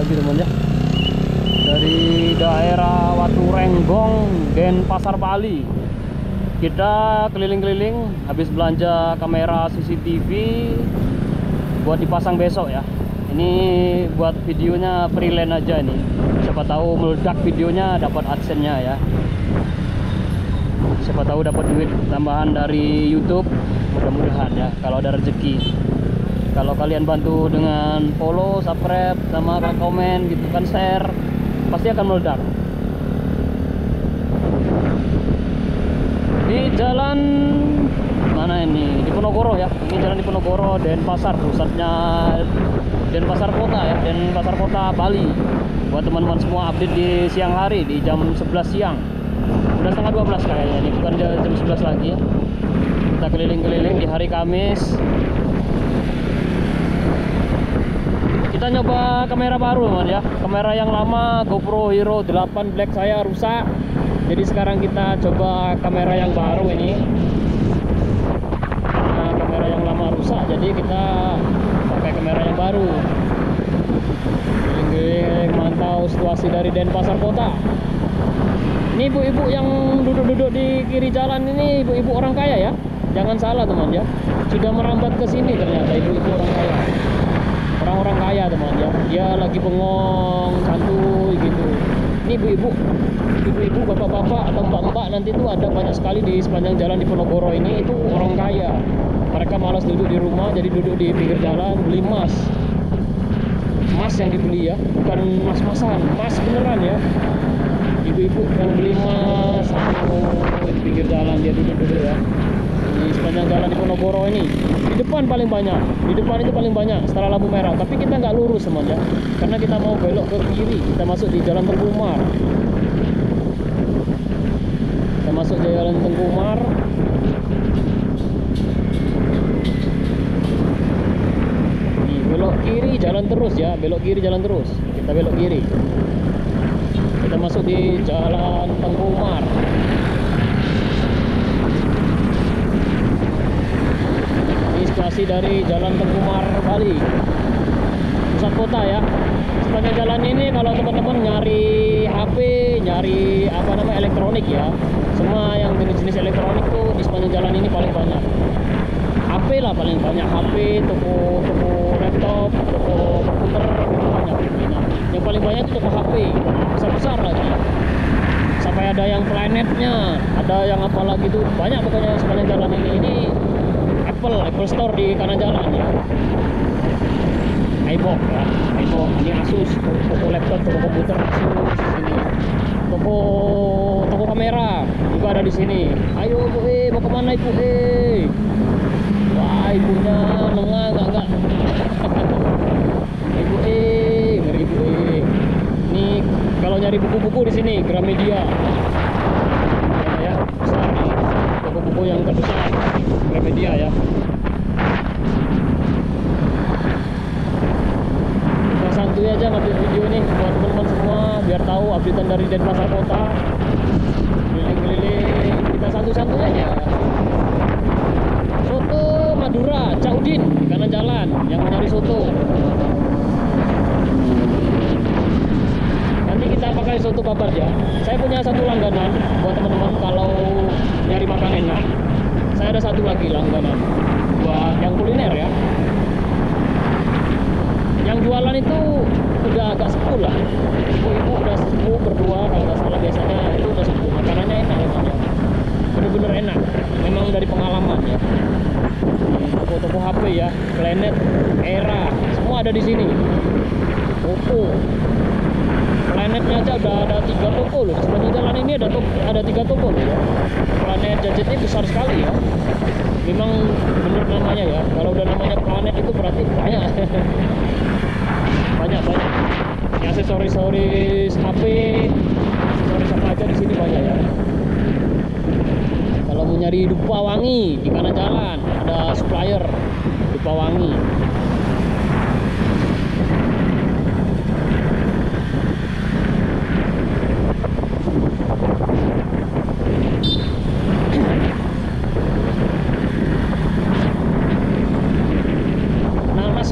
lagi teman ya. Dari daerah Watu Renggong, Denpasar, Bali. Kita keliling-keliling habis belanja kamera CCTV buat dipasang besok ya. Ini buat videonya freelance aja ini. Siapa tahu meledak videonya, dapat AdSense-nya ya. Siapa tahu dapat duit tambahan dari YouTube. Mudah-mudahan ya, kalau ada rezeki. Kalau kalian bantu dengan follow, subscribe, sama komen gitu kan, share, pasti akan meledak. Di jalan mana ini? Di Ponorogo ya. Ini jalan di Ponorogo, Denpasar, pusatnya Denpasar Kota ya, Denpasar Kota, Bali. Buat teman-teman semua update di siang hari, di jam 11 siang. Udah setengah 12 kayaknya, ini bukan jam 11 lagi ya. Kita keliling-keliling di hari Kamis. Kita nyoba kamera baru teman ya. Kamera yang lama GoPro Hero 8 Black saya rusak. Jadi sekarang kita coba kamera yang baru ini. Nah, kamera yang lama rusak, jadi kita pakai kamera yang baru. Keliling-keliling mantau situasi dari Denpasar Kota. Ini ibu-ibu yang duduk-duduk di kiri jalan ini ibu-ibu orang kaya ya. Jangan salah teman ya. Sudah merambat ke sini ternyata ibu-ibu orang kaya. Orang-orang kaya teman ya. Dia lagi bengong, santuy gitu. Ini ibu-ibu, bapak-bapak atau mbak-mbak nanti tuh ada banyak sekali di sepanjang jalan di Ponorogo ini, itu orang kaya. Mereka malas duduk di rumah, jadi duduk di pinggir jalan beli emas. Emas yang dibeli ya, bukan emas-emasan, emas beneran ya. Ibu-ibu yang beli emas di pinggir jalan, dia duduk-duduk ya. Di sepanjang jalan di Ponorogo ini. Di depan paling banyak, di depan itu paling banyak setelah lampu merah. Tapi kita nggak lurus teman ya, karena kita mau belok ke kiri. Kita masuk di Jalan Tengkumar. Kita masuk di Jalan Tengkumar. Nih, belok kiri jalan terus ya, belok kiri jalan terus. Kita belok kiri. Kita masuk di Jalan Tengkumar. Situasi dari Jalan Tengkumar, Bali, pusat kota ya. Sepanjang jalan ini kalau teman-teman nyari HP, nyari apa namanya elektronik ya, semua yang jenis-jenis elektronik tuh di sepanjang jalan ini paling banyak. HP lah paling banyak, HP, toko laptop, toko komputer itu banyak. Nah, yang paling banyak itu toko HP, besar-besar lagi. Sampai ada yang planetnya, ada yang apa lagi tuh, banyak pokoknya sepanjang jalan ini. Ini Apple Store di kanan jalan ya. iBook ya, iBook. Ini Asus, toko laptop, toko komputer Asus di sini. Toko kamera juga ada di sini. Ayo Bu mau kemana Ibu Wah, ibunya nengah enggak. Ibu ngeri Ibu Ini kalau nyari buku-buku di sini Gramedia. Ya, besar nih. Toko buku yang terbesar Gramedia ya. Kita santuy aja ngambil video nih buat teman-teman semua biar tahu updatean dari Denpasar Kota. Keliling-keliling, kita santuy-santuy aja. Soto Madura, Caudin di kanan jalan yang mau nyari soto. Nanti kita pakai soto babat ya. Saya punya satu langganan buat teman-teman kalau nyari makan enak. Saya ada satu lagi langganan buat yang kuliner ya. Yang jualan itu udah agak sepuh lah. Ibu-ibu udah sepuh berdua kalau nggak salah, biasanya itu udah sepuh. Makanannya enak memang ya. Bener-bener enak. Memang dari pengalaman ya. Toko-toko HP ya, Planet, Era, semua ada di sini. Oppo. Planetnya aja udah ada 3 toko loh. Sepanjang jalan ini ada 3 toko loh ya. Planet gadget ini besar sekali ya. Memang bener namanya ya. Kalau udah namanya Planet itu berarti banyak. banyak. Ya, aksesoris HP, aksesoris apa aja di sini banyak ya. Kalau mau nyari dupa wangi di kanan jalan ada supplier dupa wangi.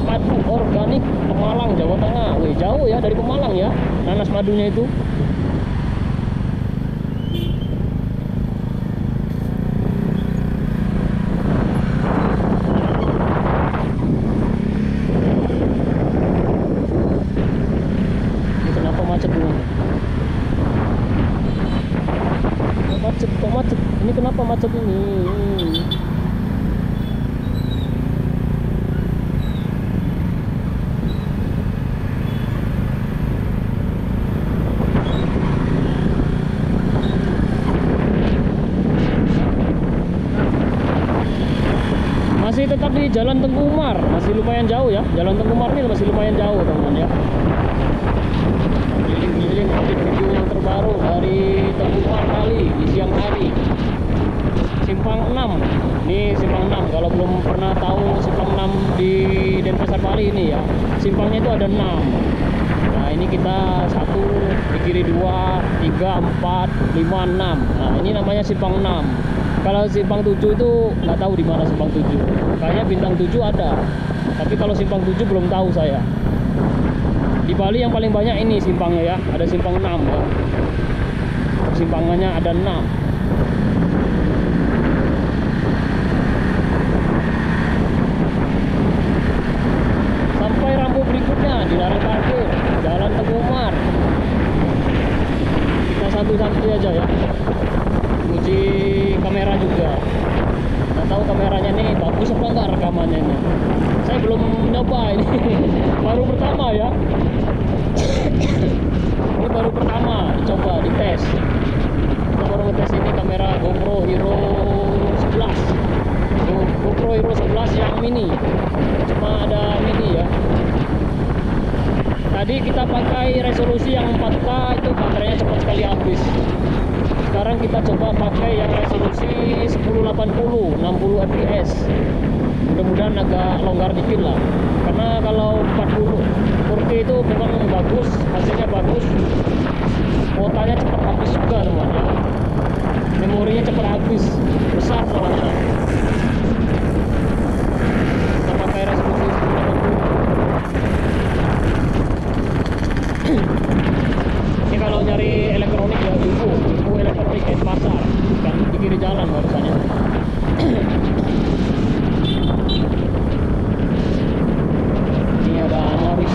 Nanas Madu Organik Pemalang, Jawa Tengah. Wih, jauh ya dari Pemalang ya nanas madunya itu. Ini kenapa macet dulu? Kok macet? Ini kenapa macet ini? Masih tetap di Jalan Tengku Umar, masih lumayan jauh ya. Jalan Tengku Umar ini masih lumayan jauh teman-teman ya. Keliling-keliling update video yang terbaru dari Tengku Umar kali di siang hari. Simpang 6. Ini Simpang 6. Kalau belum pernah tahu Simpang 6 di Denpasar Bali ini ya. Simpangnya itu ada 6. Nah, ini kita 1 di kiri 2, 3, 4, 5, 6. Nah, ini namanya Simpang 6. Kalau Simpang 7 itu nggak tahu di mana Simpang 7. Kayaknya Bintang 7 ada. Tapi kalau Simpang 7 belum tahu saya. Di Bali yang paling banyak ini simpangnya ya. Ada Simpang 6 ya. Simpangannya ada 6. Sampai rambu berikutnya di larangan parkir Jalan Tengku Umar. Kita santuy-santuy aja ya. Uji kamera juga. Nggak tahu kameranya nih bagus apa enggak rekamannya ini. Saya belum nyoba ini. Baru pertama ya. Ini baru pertama dicoba, dites. Kita baru ngetes ini kamera GoPro Hero 11. GoPro Hero 11 yang mini. Cuma ada mini ya. Tadi kita pakai resolusi yang 4K, itu baterainya cepat sekali habis. Sekarang kita coba pakai yang resolusi 1080 60 fps. Mudah-mudahan agak longgar dikit lah. Karena kalau 40 4K itu memang bagus, hasilnya bagus. Kuotanya cepat habis juga teman-teman. Memorinya cepat habis, besar soalnya. Kita pakai resolusi 1080. Ini kalau nyari elektronik ya Ibu elektronik di pasar, kan di kiri jalan barusannya. Ini ada Amaris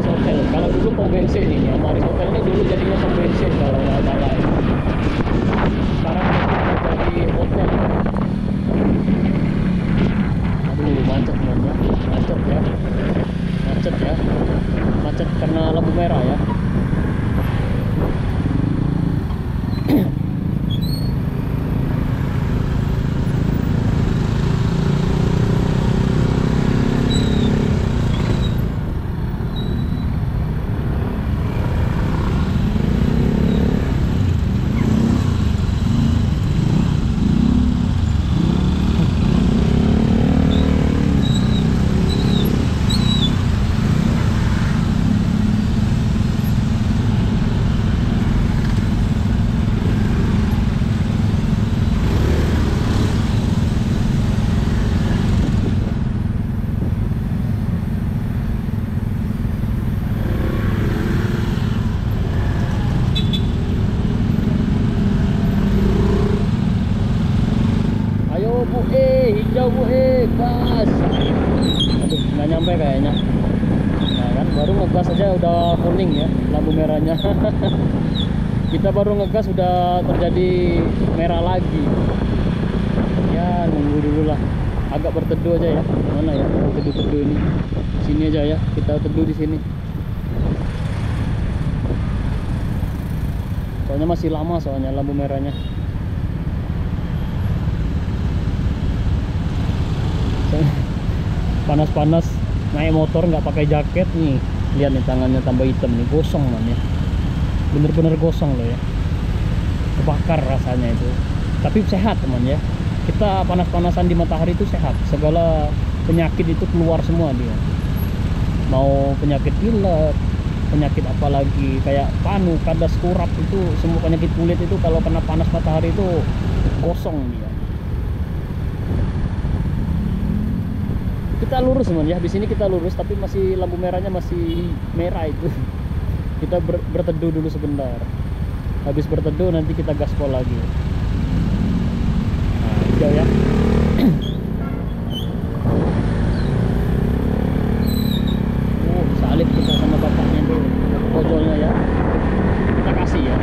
Hotel. Kalau dulu pom bensin ini, Amaris Hotel ini dulu jadinya pom bensin kalau nggak salah. Sekarang jadi hotel. Aduh, macet teman-teman, macet ya, macet karena lampu merah ya. Hijau bu, gas. Aduh, nggak nyampe kayaknya. Nah kan, baru ngegas aja udah kuning ya lampu merahnya. Kita baru ngegas udah terjadi merah lagi. Ya nunggu dulu lah. Agak berteduh aja ya. Mana ya teduh-teduh ini? Sini aja ya. Kita teduh di sini. Soalnya masih lama soalnya lampu merahnya. Panas-panas naik motor nggak pakai jaket nih, lihat nih tangannya tambah hitam nih, gosong man ya, bener-bener gosong loh ya, kebakar rasanya itu. Tapi sehat teman ya, kita panas-panasan di matahari itu sehat, segala penyakit itu keluar semua dia, mau penyakit pilek, penyakit apalagi kayak panu, kadas, kurap, itu semua penyakit kulit itu kalau kena panas matahari itu gosong dia. Kita lurus teman ya, di sini kita lurus tapi masih lampu merahnya masih merah itu. Kita berteduh dulu sebentar. Habis berteduh nanti kita gaspol lagi. Nah, hijau ya. Salib kita sama bapaknya itu, ojolnya ya. Kita kasih ya.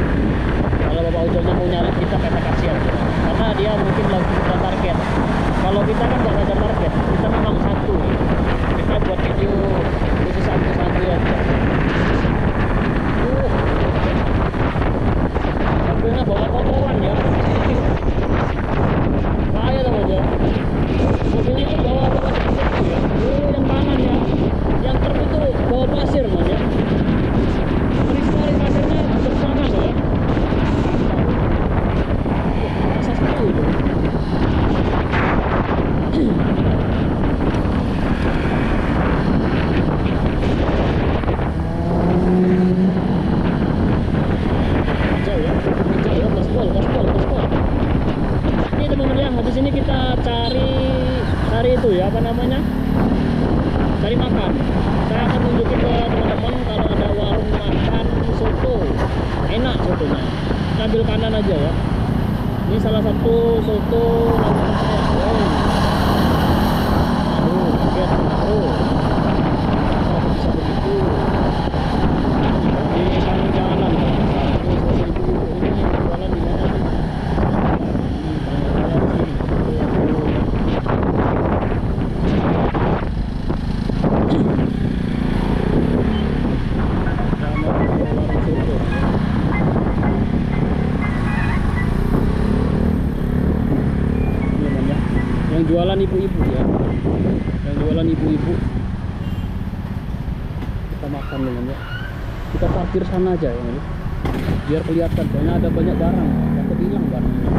Kalau bapak ojolnya mau nyalip kita kasih aja. Karena dia mungkin lagi kita target. Kalau kita kan nggak ada target, kita memang satu. Kita buat video khusus satu-satu aja. Mobilnya bawa kotoran ya. Bahaya teman ya. Mobilnya itu bawa seperti ya. Yang kanan ya. Yang truk itu bawa pasir teman ya. Sekali pasirnya bersamaan ya. Masa sekali itu. Ini teman-teman ya, habis ini kita cari itu ya, apa namanya, cari makan. Saya akan tunjukin ke teman-teman kalau ada warung makan soto, enak sotonya. Kita ambil kanan aja ya. Ini salah satu soto langganan saya. Aduh, kaget, bisa begitu. Ini kanan jalan ya. Yang jualan ibu-ibu ya, yang jualan ibu-ibu kita makan dengan ya. Kita parkir sana aja ya, biar kelihatan karena ada banyak barang, takut hilang barangnya.